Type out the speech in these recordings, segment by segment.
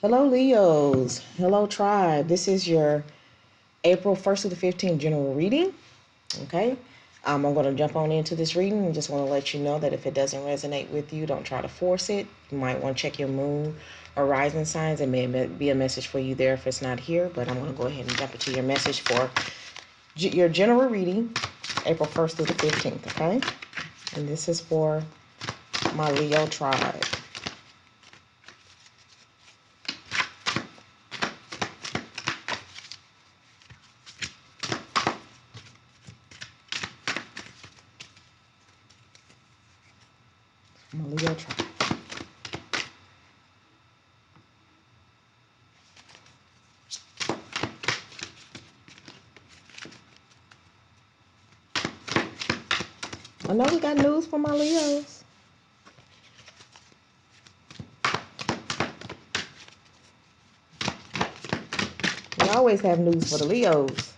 Hello, Leos. Hello, tribe. This is your April 1st to the 15th general reading. Okay. I'm going to jump on into this reading and just want to let you know that if it doesn't resonate with you, don't try to force it. You might want to check your moon or rising signs. It may be a message for you there if it's not here, but I'm going to go ahead and jump into your message for your general reading, April 1st through the 15th. Okay. And this is for my Leo tribe. My Leo tribe. I know we got news for my Leos. We always have news for the Leos.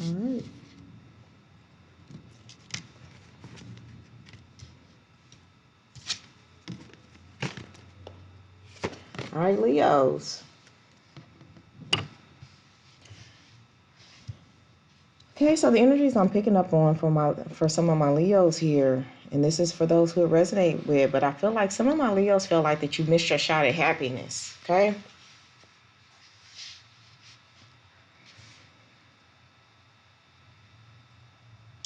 All right. All right, Leos. Okay, so the energies I'm picking up on for some of my Leos here, and this is for those who resonate with, but I feel like some of my Leos feel like that you missed your shot at happiness. Okay.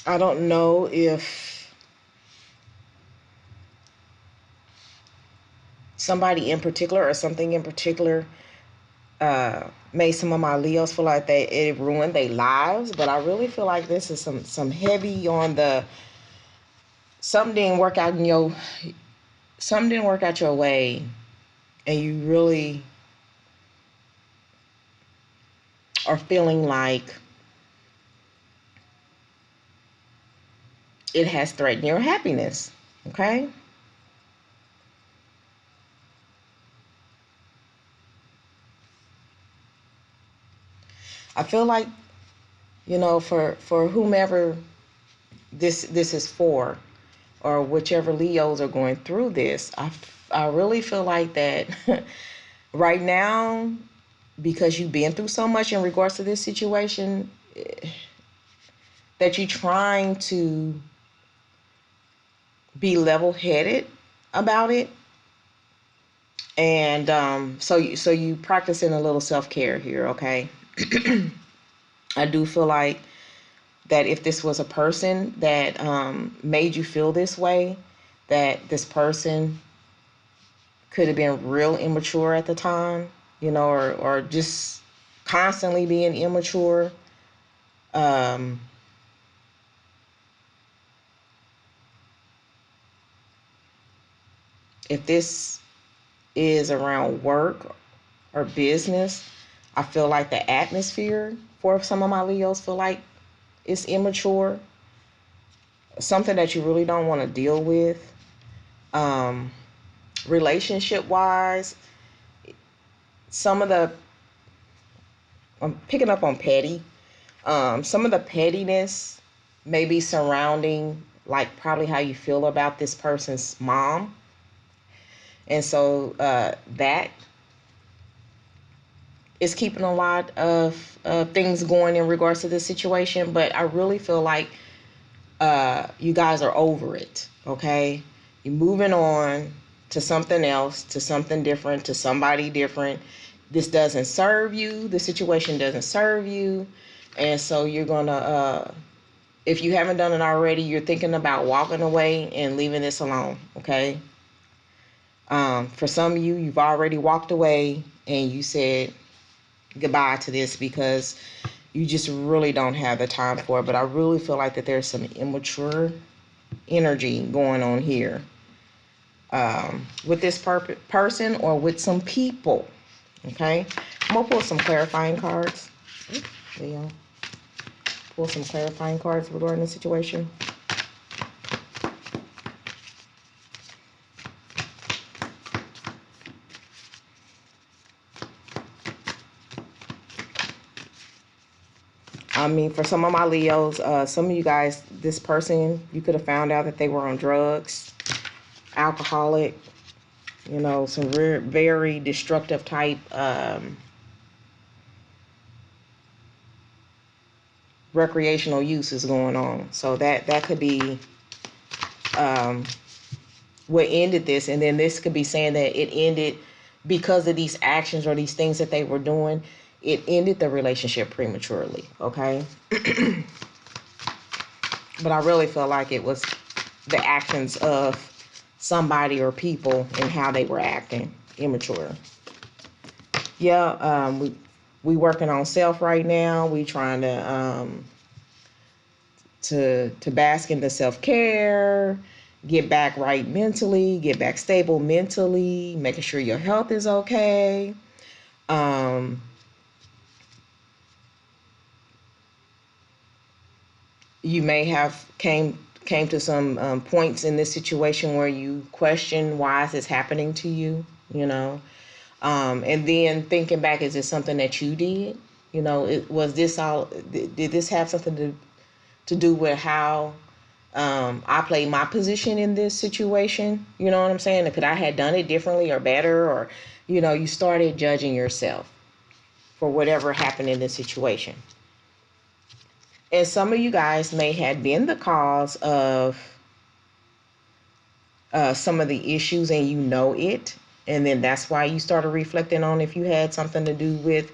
I don't know if somebody in particular or something in particular made some of my Leos feel like it ruined their lives, but I really feel like this is some heavy on the something didn't work out in your something didn't work out your way, and you really are feeling like it has threatened your happiness. Okay. I feel like, for whomever this is for, or whichever Leos are going through this, I really feel like that right now, because you've been through so much in regards to this situation, that you're trying to be level-headed about it, and so you practicing a little self-care here. Okay. I do feel like that if this was a person that made you feel this way, that this person could have been real immature at the time, or just constantly being immature. Um, if this is around work or business, I feel like the atmosphere for some of my Leos feel like it's immature, something that you really don't want to deal with. Um, Relationship wise, some of the I'm picking up on petty. Some of the pettiness maybe surrounding like probably how you feel about this person's mom, and so that is keeping a lot of things going in regards to this situation. But I really feel like you guys are over it. Okay, you're moving on to something else, to something different, to somebody different, this doesn't serve you. The situation doesn't serve you. And so you're going to, if you haven't done it already, you're thinking about walking away and leaving this alone, okay? For some of you, you've already walked away and you said goodbye to this because you just really don't have the time for it. But I really feel like that there's some immature energy going on here with this person or with some people, okay? I'm going to pull some clarifying cards. Leo, pull some clarifying cards regarding the situation. I mean, for some of my Leos, some of you guys, this person, you could have found out that they were on drugs, alcoholic, you know, some very destructive type recreational use is going on. So that could be what ended this. And then this could be saying that it ended because of these actions or these things that they were doing. It ended the relationship prematurely, okay? But I really feel like it was the actions of somebody or people and how they were acting, immature. Yeah, we working on self right now. We trying to bask in the self-care, get back right mentally, get back stable mentally, making sure your health is okay. You may have came to some points in this situation where you question, why is this happening to you, you know? And then thinking back, is this something that you did? You know, was this all, did this have something to do with how I played my position in this situation? You know what I'm saying? Could I had done it differently or better? Or, you know, you started judging yourself for whatever happened in this situation. And some of you guys may have been the cause of some of the issues and you know it. And then that's why you started reflecting on if you had something to do with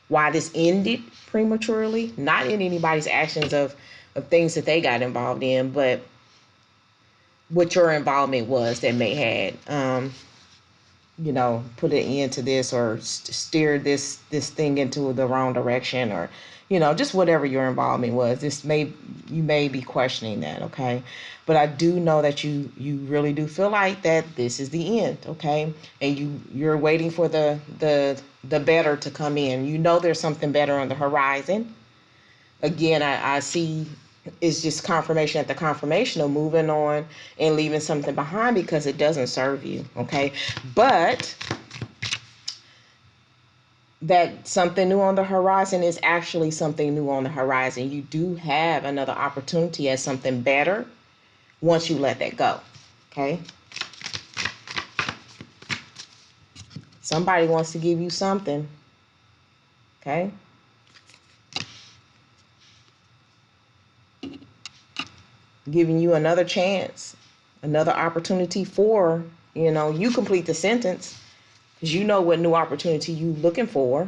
why this ended prematurely. Not in anybody's actions of things that they got involved in, but what your involvement was that may had, you know, put an end to this or steered this thing into the wrong direction, or, you know, just whatever your involvement was. You may be questioning that, okay? But I do know that you really do feel like that this is the end, okay? And you're waiting for the better to come in. You know there's something better on the horizon. Again, I see it's just confirmation at the confirmation of moving on and leaving something behind because it doesn't serve you, okay? But that something new on the horizon is actually something new on the horizon. You do have another opportunity at something better once you let that go, okay? Somebody wants to give you something, okay? Giving you another chance, another opportunity for, you know, you complete the sentence because you know what new opportunity you looking for.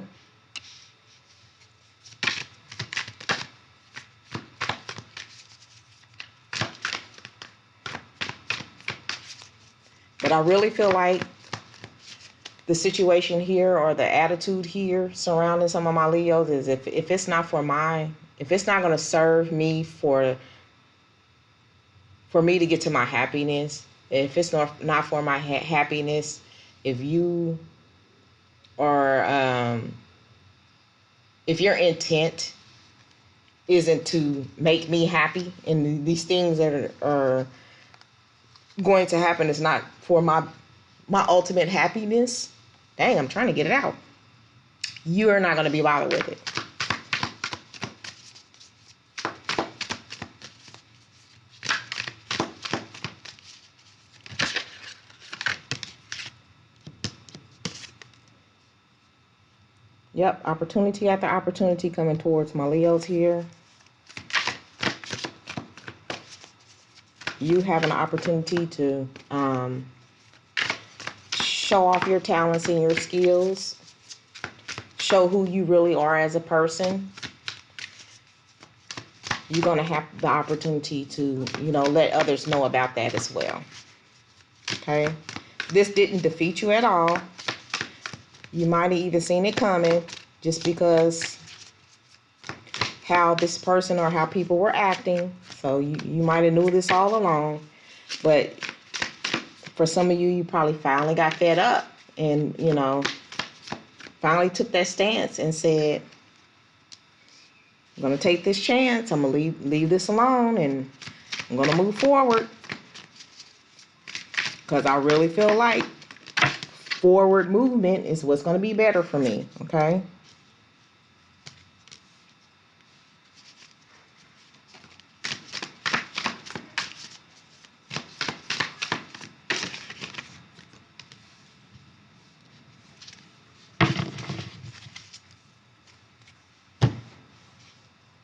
But I really feel like the situation here or the attitude here surrounding some of my Leos is if it's not if it's not going to serve me for me to get to my happiness, if it's not for my happiness, if you are, if your intent isn't to make me happy and these things that are going to happen is not for my ultimate happiness, dang, I'm trying to get it out. You are not going to be bothered with it. Yep, opportunity after opportunity coming towards my Leos here. You have an opportunity to show off your talents and your skills. show who you really are as a person, you're going to have the opportunity to, let others know about that as well. Okay? This didn't defeat you at all. You might have even seen it coming just because how this person or how people were acting. So you might have knew this all along. But for some of you, you probably finally got fed up and, finally took that stance and said, I'm going to take this chance. I'm going to leave this alone and I'm going to move forward. Because I really feel like forward movement is what's going to be better for me, okay?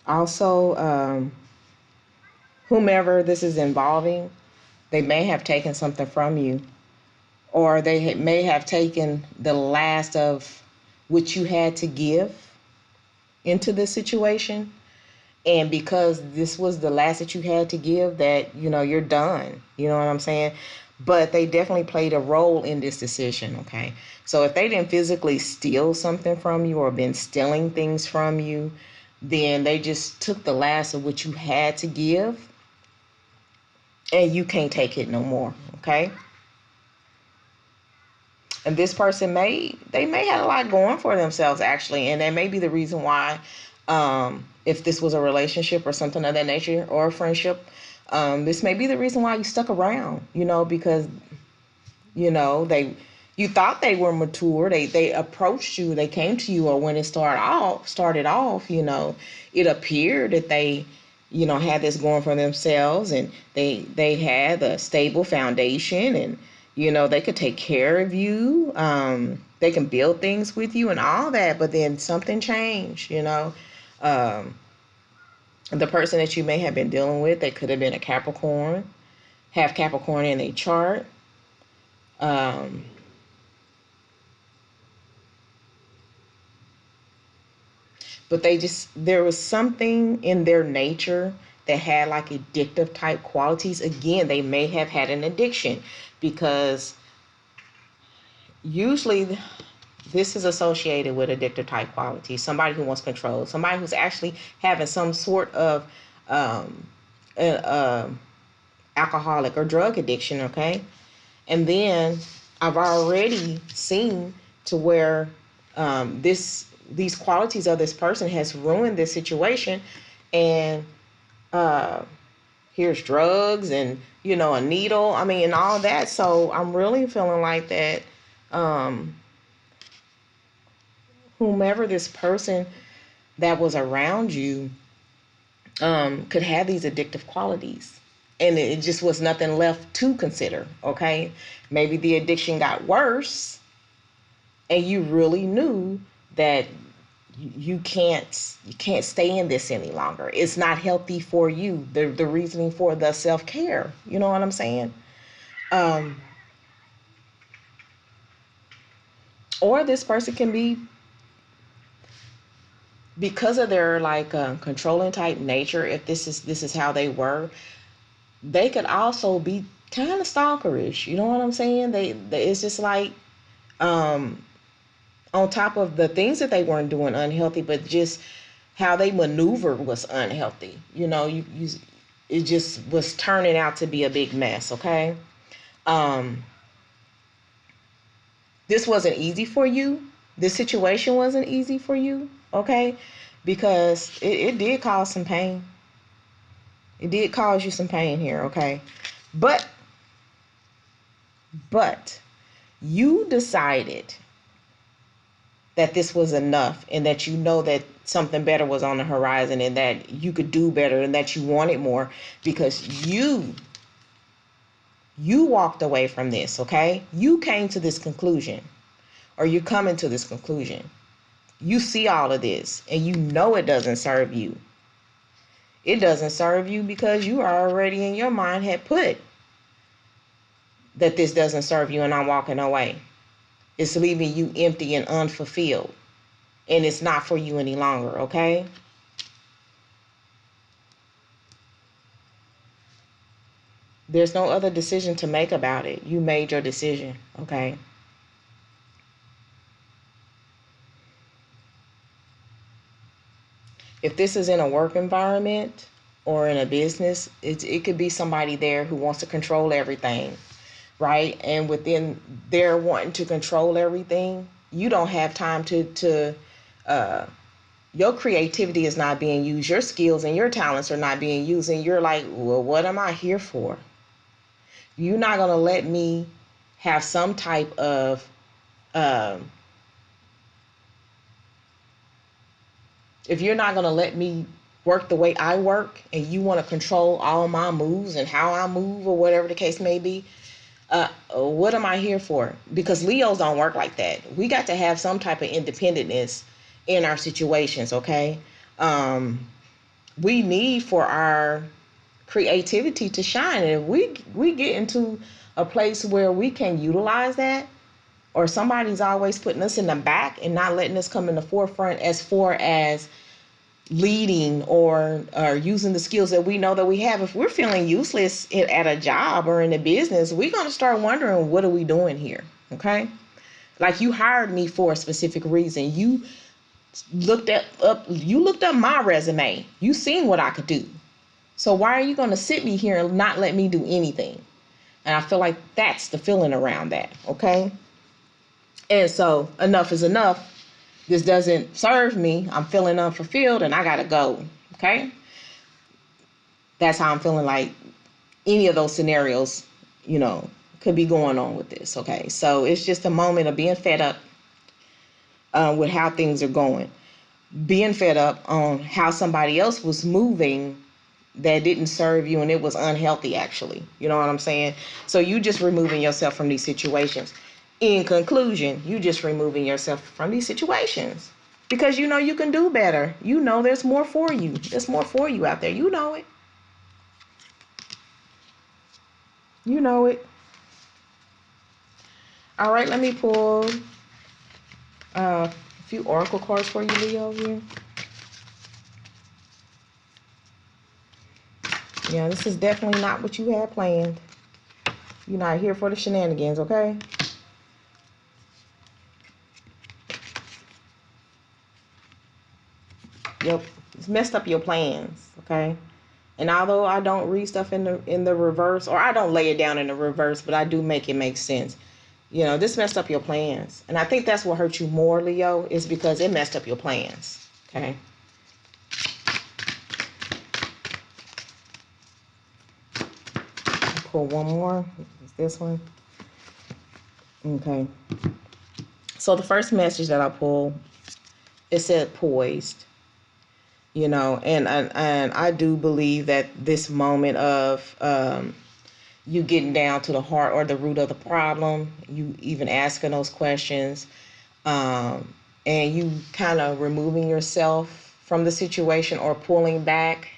Also, whomever this is involving, they may have taken something from you, or they may have taken the last of what you had to give into this situation. And because this was the last that you had to give, that, you're done. You know what I'm saying? But they definitely played a role in this decision, okay? So if they didn't physically steal something from you or been stealing things from you, then they just took the last of what you had to give and you can't take it no more, okay? And this person they may have a lot going for themselves, actually, and that may be the reason why, if this was a relationship or something of that nature or a friendship, this may be the reason why you stuck around, because, you thought they were mature. They approached you, they came to you, or when it started off, it appeared that they, had this going for themselves, and they had a stable foundation, and they could take care of you. They can build things with you and all that, but then something changed, the person that you may have been dealing with, they could have been a Capricorn, have Capricorn in a chart. But there was something in their nature that had like addictive type qualities. Again, they may have had an addiction, because usually this is associated with addictive type qualities. Somebody who wants control, somebody who's actually having some sort of alcoholic or drug addiction, okay? And then I've already seen to where these qualities of this person has ruined this situation, and here's drugs and a needle, and all that. So I'm really feeling like that whomever this person that was around you could have these addictive qualities, and it just was nothing left to consider, okay? Maybe the addiction got worse and you really knew that you can't stay in this any longer. It's not healthy for you. The reasoning for the self-care, you know what I'm saying? Or this person can be, because of their controlling type nature, if this is how they were, they could also be kind of stalkerish. You know what I'm saying? They it's just like, on top of the things that they weren't doing unhealthy, but just how they maneuvered was unhealthy. It just was turning out to be a big mess, okay? This wasn't easy for you. This situation wasn't easy for you, okay? Because it did cause some pain. It did cause you some pain here, okay? But you decided that this was enough, and that that something better was on the horizon, and that you could do better, and that you wanted more, because you walked away from this, okay? You came to this conclusion, or you're coming to this conclusion. You see all of this and you know it doesn't serve you. It doesn't serve you because you already in your mind had put that this doesn't serve you and I'm walking away. It's leaving you empty and unfulfilled. and it's not for you any longer, okay? There's no other decision to make about it. You made your decision, okay? If this is in a work environment or in a business, it could be somebody there who wants to control everything, right? And within their wanting to control everything, you don't have time to your creativity is not being used. Your skills and your talents are not being used. And you're like, well, what am I here for? You're not going to let me have some type of, um, if you're not going to let me work the way I work and you want to control all my moves and how I move or whatever the case may be, what am I here for? Because Leos don't work like that. We got to have some type of independence in our situations, okay? We need for our creativity to shine. And if we get into a place where we can utilize that, or somebody's always putting us in the back and not letting us come in the forefront as far as leading or using the skills that we know that we have, if we're feeling useless at a job or in a business, we're going to start wondering, what are we doing here? Okay? Like, you hired me for a specific reason. You looked up my resume. You seen what I could do. So why are you going to sit me here and not let me do anything? And I feel like that's the feeling around that, okay? And so enough is enough. This doesn't serve me. I'm feeling unfulfilled and I got to go, okay? That's how I'm feeling like any of those scenarios, could be going on with this, okay? So it's just a moment of being fed up with how things are going. Being fed up on how somebody else was moving that didn't serve you, and it was unhealthy, actually. You know what I'm saying? So you just removing yourself from these situations. In conclusion, you just removing yourself from these situations because you know you can do better. You know there's more for you. There's more for you out there. You know it. You know it. All right, let me pull a few oracle cards for you, Leo, here. Yeah, this is definitely not what you had planned. You're not here for the shenanigans, okay? Yep, it's messed up your plans, okay? And although I don't read stuff in the reverse, or I don't lay it down in the reverse, but I do make it make sense. This messed up your plans. And I think that's what hurt you more, Leo, is because it messed up your plans, okay? I'll pull one more. Is this one? Okay. So the first message that I pulled, it said poised. And I do believe that this moment of you getting down to the heart or the root of the problem, you even asking those questions, and you kind of removing yourself from the situation or pulling back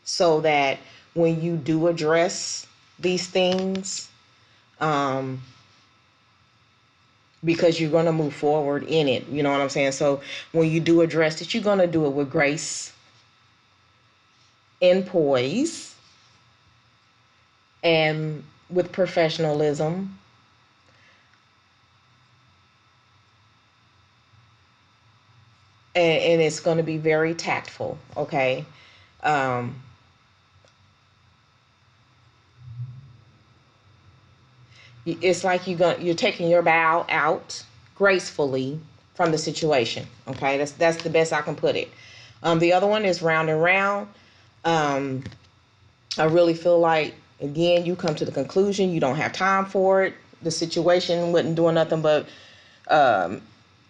so that when you do address these things, because you're going to move forward in it, you know what I'm saying? So when you do address it, you're going to do it with grace and poise and with professionalism. And it's going to be very tactful, okay? Um, it's like you're taking your bow out gracefully from the situation, okay? That's the best I can put it. The other one is round and round. I really feel like, again, you come to the conclusion you don't have time for it. The situation wasn't doing nothing but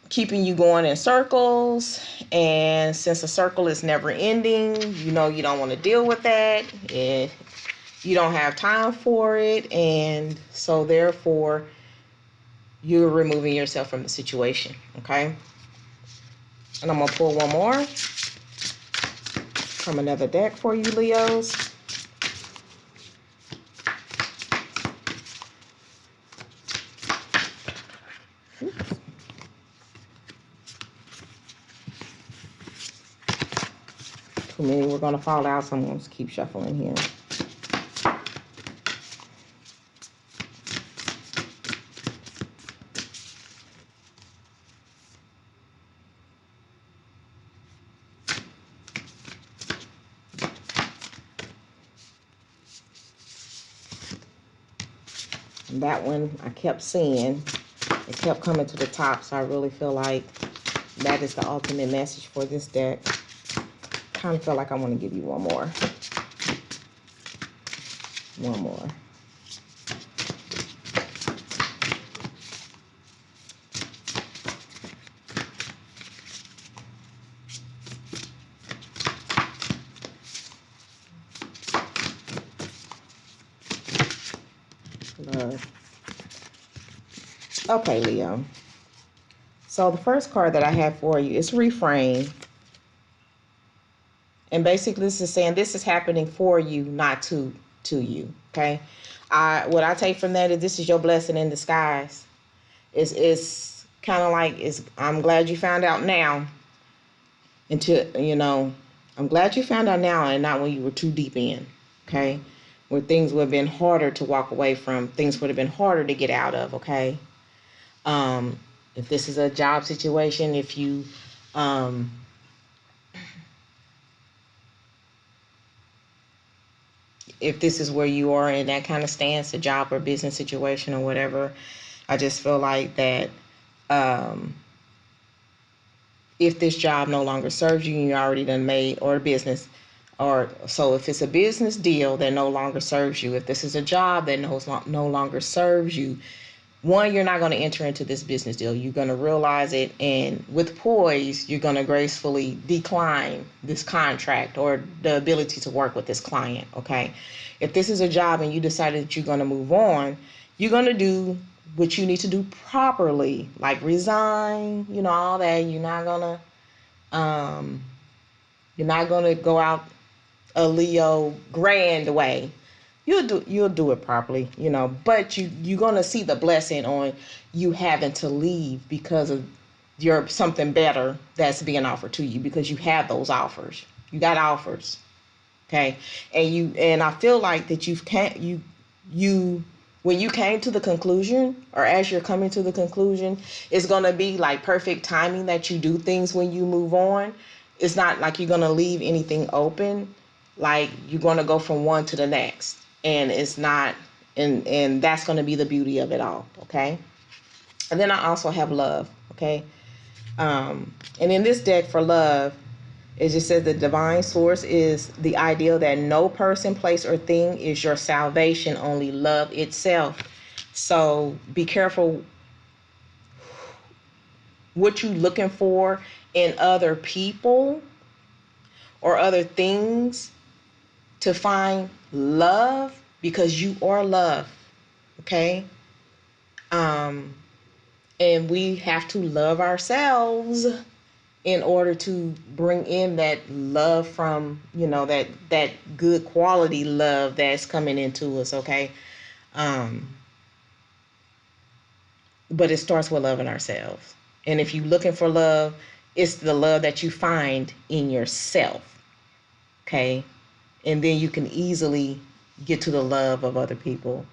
keeping you going in circles. And since a circle is never ending, you don't want to deal with that. And you don't have time for it. And so therefore, you're removing yourself from the situation. Okay. And I'm going to pull one more from another deck for you, Leos. too many were going to fall out, so I'm going to keep shuffling here. And that one I kept seeing. It kept coming to the top, so I really feel like that is the ultimate message for this deck. Kind of feel like I want to give you one more. One more. Love. Okay, Leo. So the first card that I have for you is Reframe. And basically this is saying this is happening for you, not to you. Okay. What I take from that is this is your blessing in disguise. It's kind of like I'm glad you found out now. I'm glad you found out now and not when you were too deep in. Okay. Where things would have been harder to walk away from, things would have been harder to get out of. Okay. If this is a job situation, if you if this is where you are in that kind of stance, a job or business situation or whatever, I just feel like that if this job no longer serves you, you already done made, or a business, or so if it's a business deal that no longer serves you, if this is a job that no longer serves you, one, you're not going to enter into this business deal. You're going to realize it, and with poise, you're going to gracefully decline this contract or the ability to work with this client, okay? If this is a job and you decided that you're going to move on, you're going to do what you need to do properly, like resign, all that. You're not going to go out a Leo grand way. You'll do it properly, but you're gonna see the blessing on you having to leave because of your something better that's being offered to you, because you have those offers. You got offers, okay? And I feel like that when you came to the conclusion, or as you're coming to the conclusion, it's gonna be like perfect timing that you do things when you move on. It's not like you're gonna leave anything open. Like you're gonna go from one to the next. And it's not, and that's going to be the beauty of it all, okay? And then I also have love, okay? And in this deck for love, it just says the divine source is the ideal that no person, place, or thing is your salvation, only love itself. So be careful what you're looking for in other people or other things to find love, because you are love, okay? And we have to love ourselves in order to bring in that love from, that good quality love that's coming into us, okay? But it starts with loving ourselves. And if you're looking for love, it's the love that you find in yourself, okay? And then you can easily get to the love of other people.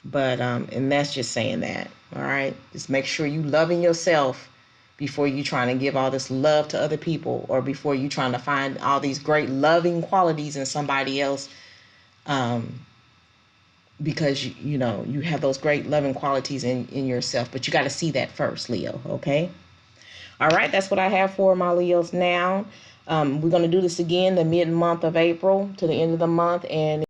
But and that's just saying that, all right? Just make sure you loving yourself before you trying to give all this love to other people, or before you trying to find all these great loving qualities in somebody else, because you have those great loving qualities in yourself. But you got to see that first, Leo, okay? All right, that's what I have for my Leos now. We're going to do this again the mid-month of April to the end of the month, and